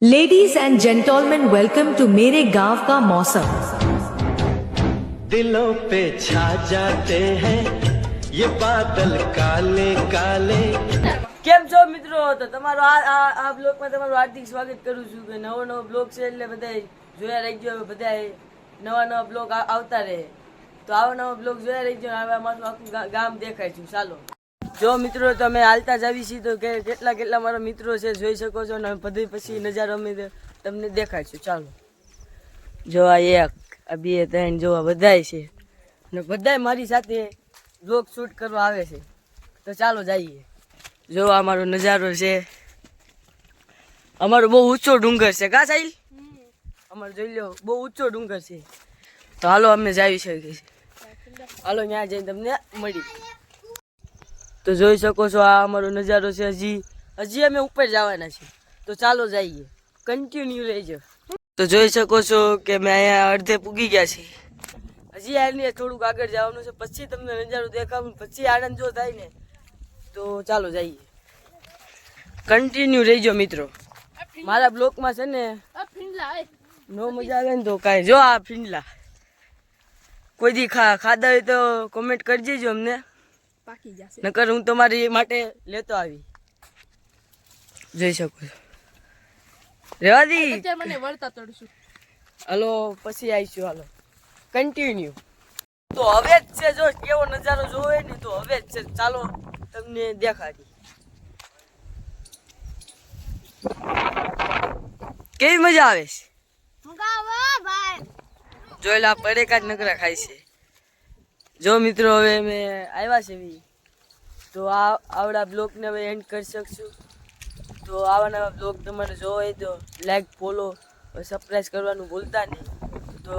Ladies and gentleman welcome to मेरे गांव का मौसम। दिलों पे छा जाते हैं ये बादल काले काले। કેમ છો મિત્રો? તો તમારો આ બ્લોગમાં તમારું હાર્દિક સ્વાગત કરું છું કે નવો બ્લોગ છે એટલે બધાય જોયા રહેજો. બધાય નવા બ્લોગ આવતા રહે તો આવા બ્લોગ જોયા રહેજો. હવે અમારું આખું ગામ દેખાય છે. ચાલો જો મિત્રો તમે હાલતા જ આવી છીએ તો કેટલા મારા મિત્રો છે જોઈ શકો છો ને બધી પછી નજારો અમે તમને દેખાડશું. ચાલો જો આ એક આ બે ત્રણ જોવા બધાય છે ને બધાય મારી સાથે બ્લોગ શૂટ કરવા આવે છે. તો ચાલો જઈએ. જો આ મારો નજારો છે. અમારો બહુ ઊંચો ડુંગર છે કા સાહિલ? અમારો જોઈ લો બહુ ઊંચો ડુંગર છે. તો હાલો અમે જઈ શકીએ. હાલો ત્યાં જઈને તમને મળી. તો જોઈ શકો છો આ અમારો નજારો છે. હજી અમે ઉપર જવાના છીએ. તો ચાલો જઈએ, કન્ટિન્યુ રહેજો. તો જોઈ શકો છો કે મેં અહીંયા અડધે પૂગી ગયા છીએ. હજી આને થોડુંક આગળ જવાનું છે, પછી તમને નજારો દેખાવું, પછી આનંદ જો થાય ને તો ચાલો જઈએ. કન્ટિન્યુ રહેજો મિત્રો. મારા બ્લોકમાં છે ને નો મજા આવે ને તો કાંઈ જો આ ફીંડલા કોઈ દી ખાધા હોય તો કોમેન્ટ કરી દેજો અમને, નકર હું તમારી માટે લેતો આવી. જોઈ શકો છો. રેવા દી હાલો પછી આવીશું. હાલો કન્ટિન્યુ. તો હવે જ છે, જો કેવો નજારો જોવે ને તો હવે જ છે. ચાલો તમને દેખાડી કેવી મજા આવે છે. જોયેલા પડેકા જ નકરા ખાય છે. જો મિત્રો હવે અમે આવ્યા છે તો આવડા બ્લોગને હવે એન્ડ કરી શકશું. તો આવા નવા બ્લોગ તમારે જોવો હોય તો લાઈક, ફોલો, સબસ્ક્રાઈબ કરવાનું ભૂલતા નહીં. તો